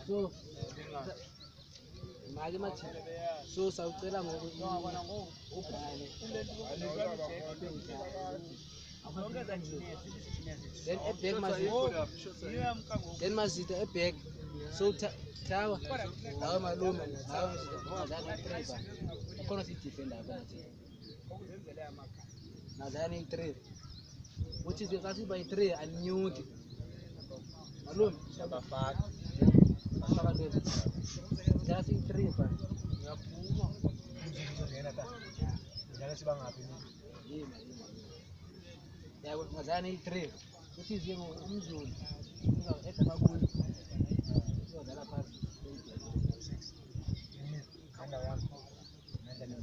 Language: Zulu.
So mali mathi so sawucela ngokuthi then ebhek mazita ebhek so tawa lawa malume lawa mazana treva khona si defender bathi nazana 3 which is kasi by 3 anyuti malume sabafaka kasi 3 ba ngiyapuma ngizongena ta njalo sibangaphi yini yabo mazana 3 which is umzulu edama kuyo uzodlala phansi kanda yami nenda